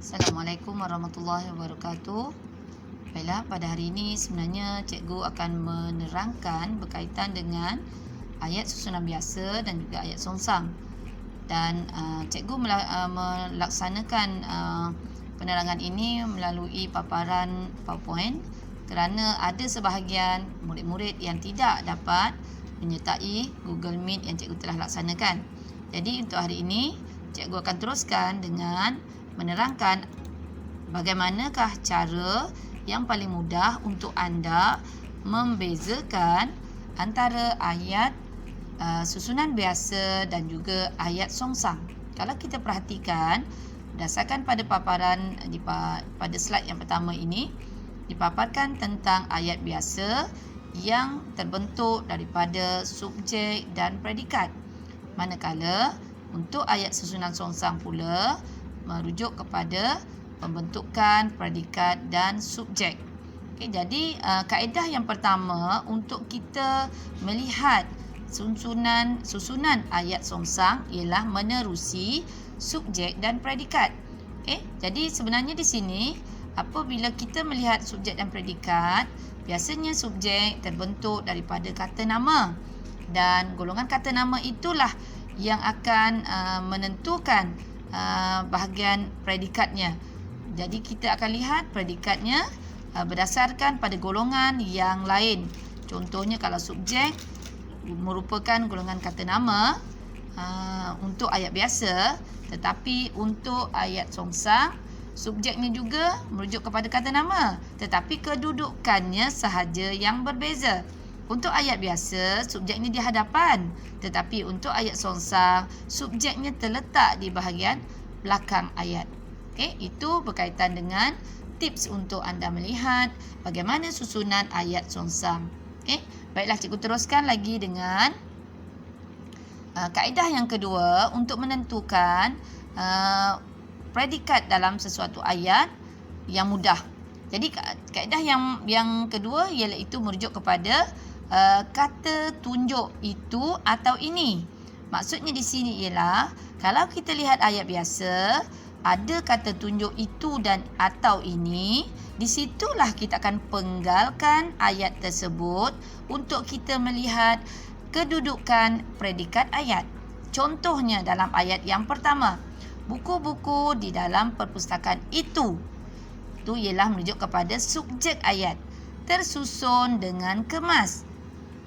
Assalamualaikum warahmatullahi wabarakatuh. Baiklah, pada hari ini sebenarnya cikgu akan menerangkan berkaitan dengan ayat susunan biasa dan juga ayat songsang. Dan cikgu melaksanakan penerangan ini melalui paparan PowerPoint kerana ada sebahagian murid-murid yang tidak dapat menyertai Google Meet yang cikgu telah laksanakan. Jadi untuk hari ini cikgu akan teruskan dengan menerangkan bagaimanakah cara yang paling mudah untuk anda membezakan antara ayat susunan biasa dan juga ayat songsang. Kalau kita perhatikan, berdasarkan pada paparan pada slide yang pertama ini, dipaparkan tentang ayat biasa yang terbentuk daripada subjek dan predikat. Manakala untuk ayat susunan songsang pula merujuk kepada pembentukan predikat dan subjek. Okey, jadi kaedah yang pertama untuk kita melihat susunan ayat songsang ialah menerusi subjek dan predikat. Okey, jadi sebenarnya di sini apabila kita melihat subjek dan predikat, biasanya subjek terbentuk daripada kata nama dan golongan kata nama itulah yang akan menentukan bahagian predikatnya. Jadi kita akan lihat predikatnya berdasarkan pada golongan yang lain. Contohnya kalau subjek merupakan golongan kata nama untuk ayat biasa, tetapi untuk ayat songsang subjeknya juga merujuk kepada kata nama, tetapi kedudukannya sahaja yang berbeza. Untuk ayat biasa, subjeknya di hadapan, tetapi untuk ayat songsang, subjeknya terletak di bahagian belakang ayat. Okey, itu berkaitan dengan tips untuk anda melihat bagaimana susunan ayat songsang. Okey, baiklah, cikgu teruskan lagi dengan kaedah yang kedua untuk menentukan predikat dalam sesuatu ayat yang mudah. Jadi kaedah yang kedua iaitu merujuk kepada kata tunjuk itu atau ini. Maksudnya di sini ialah kalau kita lihat ayat biasa, ada kata tunjuk itu dan atau ini, di situlah kita akan penggalkan ayat tersebut untuk kita melihat kedudukan predikat ayat. Contohnya dalam ayat yang pertama, buku-buku di dalam perpustakaan itu ialah merujuk kepada subjek ayat, tersusun dengan kemas.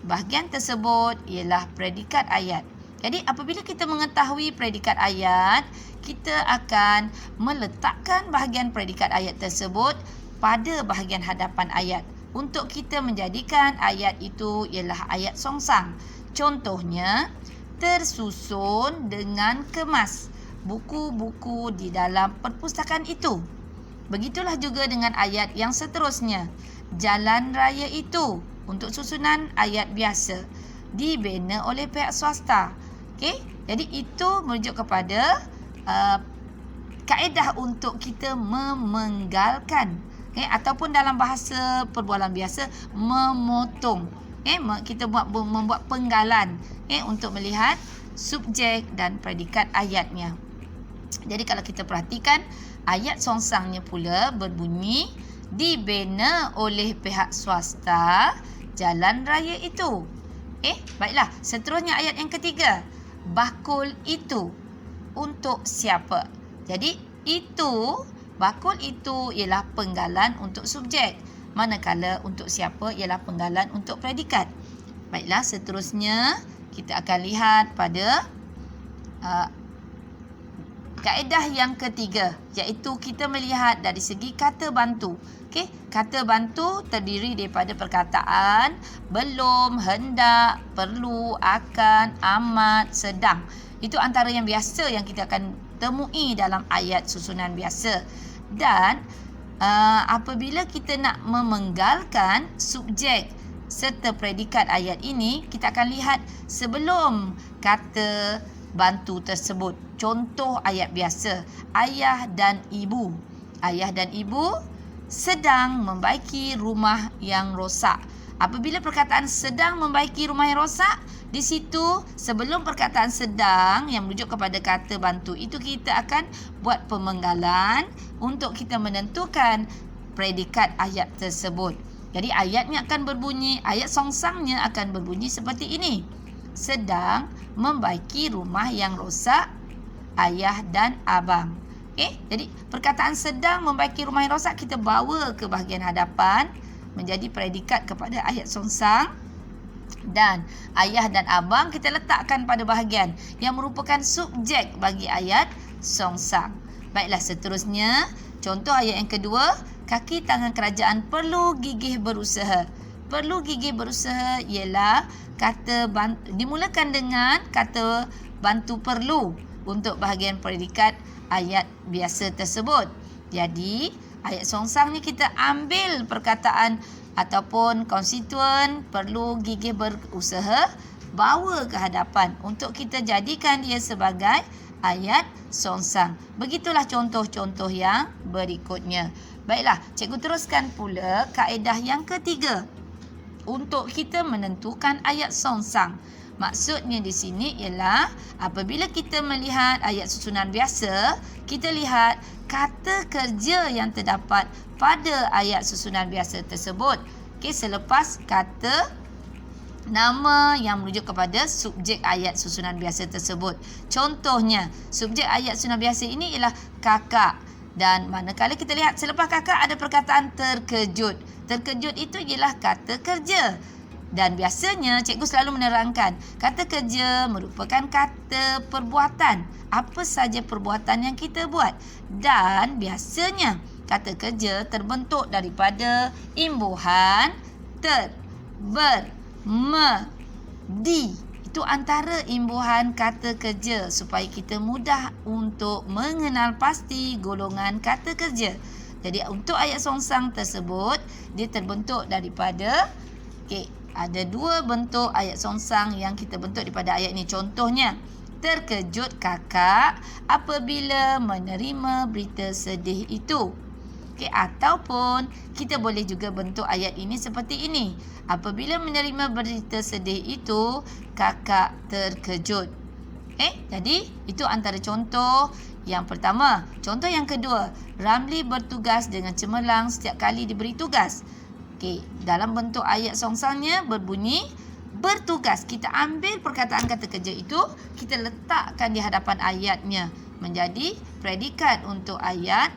Bahagian tersebut ialah predikat ayat. Jadi apabila kita mengetahui predikat ayat, kita akan meletakkan bahagian predikat ayat tersebut pada bahagian hadapan ayat untuk kita menjadikan ayat itu ialah ayat songsang. Contohnya, tersusun dengan kemas buku-buku di dalam perpustakaan itu. Begitulah juga dengan ayat yang seterusnya. Jalan raya itu untuk susunan ayat biasa dibina oleh pihak swasta. Okey, jadi itu merujuk kepada kaedah untuk kita memenggalkan, ataupun dalam bahasa perbualan biasa memotong. Kita membuat penggalan untuk melihat subjek dan predikat ayatnya. Jadi kalau kita perhatikan, ayat songsangnya pula berbunyi dibina oleh pihak swasta jalan raya itu. Baiklah, seterusnya ayat yang ketiga, bakul itu untuk siapa? Jadi itu, bakul itu ialah penggalan untuk subjek, manakala untuk siapa ialah penggalan untuk predikat. Baiklah, seterusnya kita akan lihat pada kaedah yang ketiga, iaitu kita melihat dari segi kata bantu. Okey, kata bantu terdiri daripada perkataan belum, hendak, perlu, akan, amat, sedang. Itu antara yang biasa yang kita akan temui dalam ayat susunan biasa. Dan apabila kita nak memenggalkan subjek serta predikat ayat ini, kita akan lihat sebelum kata bantu tersebut. Contoh ayat biasa, ayah dan ibu. Ayah dan ibu sedang membaiki rumah yang rosak. Apabila perkataan sedang membaiki rumah yang rosak, Di situ sebelum perkataan sedang yang merujuk kepada kata bantu itu kita akan buat pemenggalan untuk kita menentukan predikat ayat tersebut. Jadi ayatnya akan berbunyi, ayat songsangnya akan berbunyi seperti ini. Sedang membaiki rumah yang rosak ayah dan abang. Jadi perkataan sedang membaiki rumah yang rosak kita bawa ke bahagian hadapan menjadi predikat kepada ayat songsang. Dan ayah dan abang kita letakkan pada bahagian yang merupakan subjek bagi ayat songsang. Baiklah, seterusnya contoh ayat yang kedua, kaki tangan kerajaan perlu gigih berusaha. Perlu gigih berusaha ialah kata dimulakan dengan kata bantu perlu untuk bahagian predikat ayat biasa tersebut. Jadi ayat songsang ni kita ambil perkataan ataupun konstituen perlu gigih berusaha, bawa ke hadapan untuk kita jadikan dia sebagai ayat songsang. Begitulah contoh-contoh yang berikutnya. Baiklah, cikgu teruskan pula kaedah yang ketiga untuk kita menentukan ayat songsang. Maksudnya di sini ialah apabila kita melihat ayat susunan biasa, kita lihat kata kerja yang terdapat pada ayat susunan biasa tersebut. Selepas kata nama yang merujuk kepada subjek ayat susunan biasa tersebut. Contohnya, subjek ayat susunan biasa ini ialah kakak. Dan manakala kita lihat selepas kakak ada perkataan terkejut. Terkejut itu ialah kata kerja. Dan biasanya cikgu selalu menerangkan kata kerja merupakan kata perbuatan. Apa saja perbuatan yang kita buat. Dan biasanya kata kerja terbentuk daripada imbuhan ter, ber, me, di. Itu antara imbuhan kata kerja supaya kita mudah untuk mengenal pasti golongan kata kerja. Jadi untuk ayat songsang tersebut dia terbentuk daripada ada dua bentuk ayat songsang yang kita bentuk daripada ayat ini. Contohnya, terkejut kakak apabila menerima berita sedih itu. Ataupun kita boleh juga bentuk ayat ini seperti ini. Apabila menerima berita sedih itu, kakak terkejut. Jadi itu antara contoh yang pertama. Contoh yang kedua, Ramli bertugas dengan cemerlang setiap kali diberi tugas. Dalam bentuk ayat songsangnya berbunyi bertugas. Kita ambil perkataan kata kerja itu, kita letakkan di hadapan ayatnya menjadi predikat untuk ayat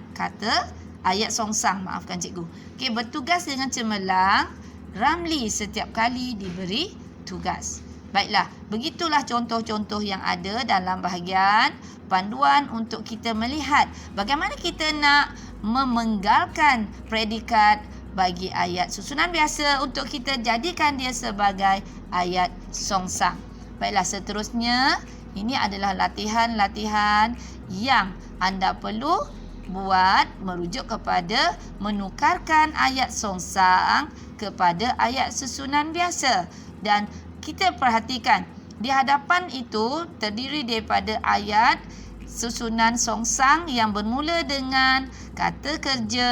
songsang. Maafkan cikgu. Bertugas dengan cemerlang, Ramli setiap kali diberi tugas. Baiklah, begitulah contoh-contoh yang ada dalam bahagian panduan untuk kita melihat bagaimana kita nak memenggalkan predikat bagi ayat susunan biasa untuk kita jadikan dia sebagai ayat songsang. Baiklah, seterusnya ini adalah latihan-latihan yang anda perlu buat merujuk kepada menukarkan ayat songsang kepada ayat susunan biasa. Dan kita perhatikan di hadapan itu terdiri daripada ayat susunan songsang yang bermula dengan kata kerja,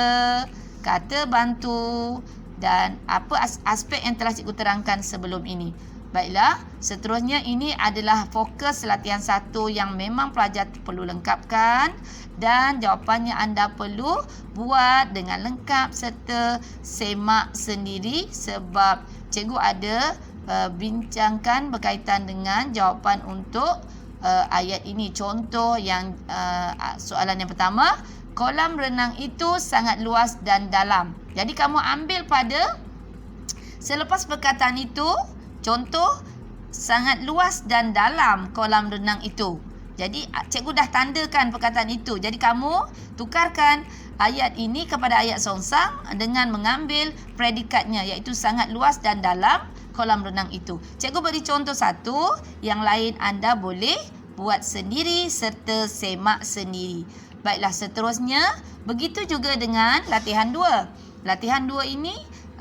kata bantu dan apa aspek yang telah cikgu terangkan sebelum ini. Baiklah, seterusnya ini adalah fokus latihan 1 yang memang pelajar perlu lengkapkan dan jawapannya anda perlu buat dengan lengkap serta semak sendiri sebab cikgu ada bincangkan berkaitan dengan jawapan untuk ayat ini. Contoh yang soalan yang pertama, kolam renang itu sangat luas dan dalam. Jadi kamu ambil pada selepas perkataan itu, contoh sangat luas dan dalam kolam renang itu. Jadi cikgu dah tandakan perkataan itu. Jadi kamu tukarkan ayat ini kepada ayat songsang dengan mengambil predikatnya iaitu sangat luas dan dalam kolam renang itu. Cikgu beri contoh satu, yang lain anda boleh buat sendiri serta semak sendiri. Baiklah, seterusnya begitu juga dengan latihan 2. Latihan 2 ini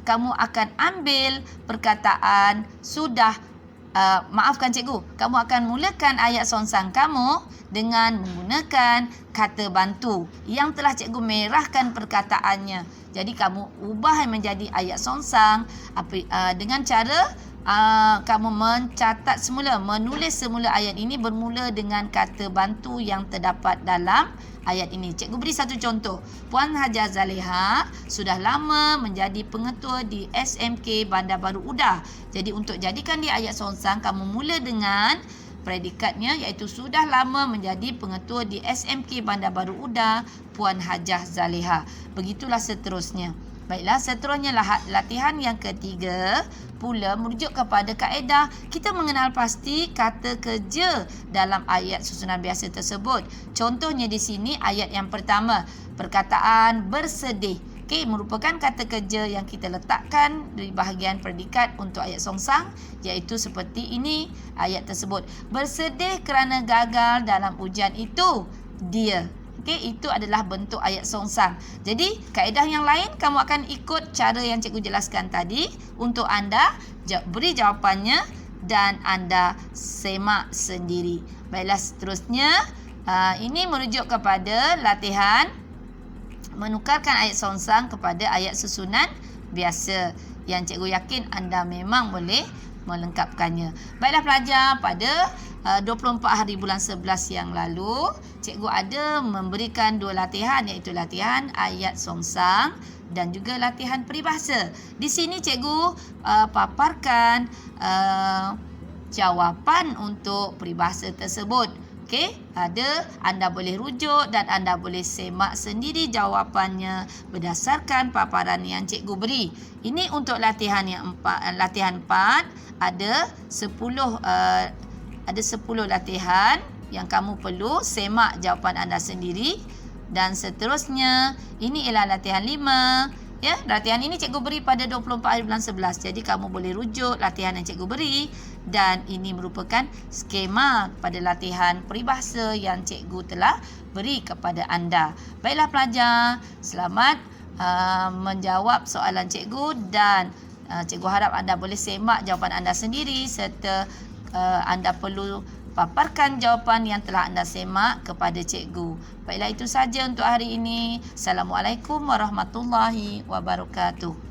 kamu akan ambil perkataan sudah maafkan cikgu, kamu akan mulakan ayat songsang kamu dengan menggunakan kata bantu yang telah cikgu merahkan perkataannya. Jadi kamu ubah menjadi ayat songsang dengan cara kamu mencatat semula, menulis semula ayat ini bermula dengan kata bantu yang terdapat dalam ayat ini. Cikgu beri satu contoh. Puan Hajar Zaleha sudah lama menjadi pengetua di SMK Bandar Baru Udah. Jadi untuk jadikan dia ayat songsang, kamu mula dengan predikatnya iaitu sudah lama menjadi pengetua di SMK Bandar Baru Udah Puan Hajah Zaleha. Begitulah seterusnya. Baiklah, seterusnya latihan yang ketiga pula merujuk kepada kaedah kita mengenal pasti kata kerja dalam ayat susunan biasa tersebut. Contohnya di sini ayat yang pertama, perkataan bersedih. Okey, merupakan kata kerja yang kita letakkan di bahagian predikat untuk ayat songsang, iaitu seperti ini ayat tersebut. Bersedih kerana gagal dalam ujian itu dia. Okey, itu adalah bentuk ayat songsang. Jadi, kaedah yang lain kamu akan ikut cara yang cikgu jelaskan tadi untuk anda beri jawapannya dan anda semak sendiri. Baiklah, seterusnya ini merujuk kepada latihan menukarkan ayat songsang kepada ayat susunan biasa yang cikgu yakin anda memang boleh melengkapkannya. Baiklah pelajar, pada 24 hari bulan 11 yang lalu, cikgu ada memberikan dua latihan, iaitu latihan ayat songsang dan juga latihan peribahasa. Di sini cikgu paparkan jawapan untuk peribahasa tersebut. Okey, anda boleh rujuk dan anda boleh semak sendiri jawapannya berdasarkan paparan yang cikgu beri. Ini untuk latihan yang 4, latihan 4 ada 10 latihan yang kamu perlu semak jawapan anda sendiri, dan seterusnya ini ialah latihan 5. Ya, latihan ini cikgu beri pada 24 hari bulan 11. Jadi kamu boleh rujuk latihan yang cikgu beri, dan ini merupakan skema pada latihan peribahasa yang cikgu telah beri kepada anda. Baiklah pelajar, selamat menjawab soalan cikgu, dan cikgu harap anda boleh semak jawapan anda sendiri serta anda perlu paparkan jawapan yang telah anda semak kepada cikgu. Baiklah, itu saja untuk hari ini. Assalamualaikum warahmatullahi wabarakatuh.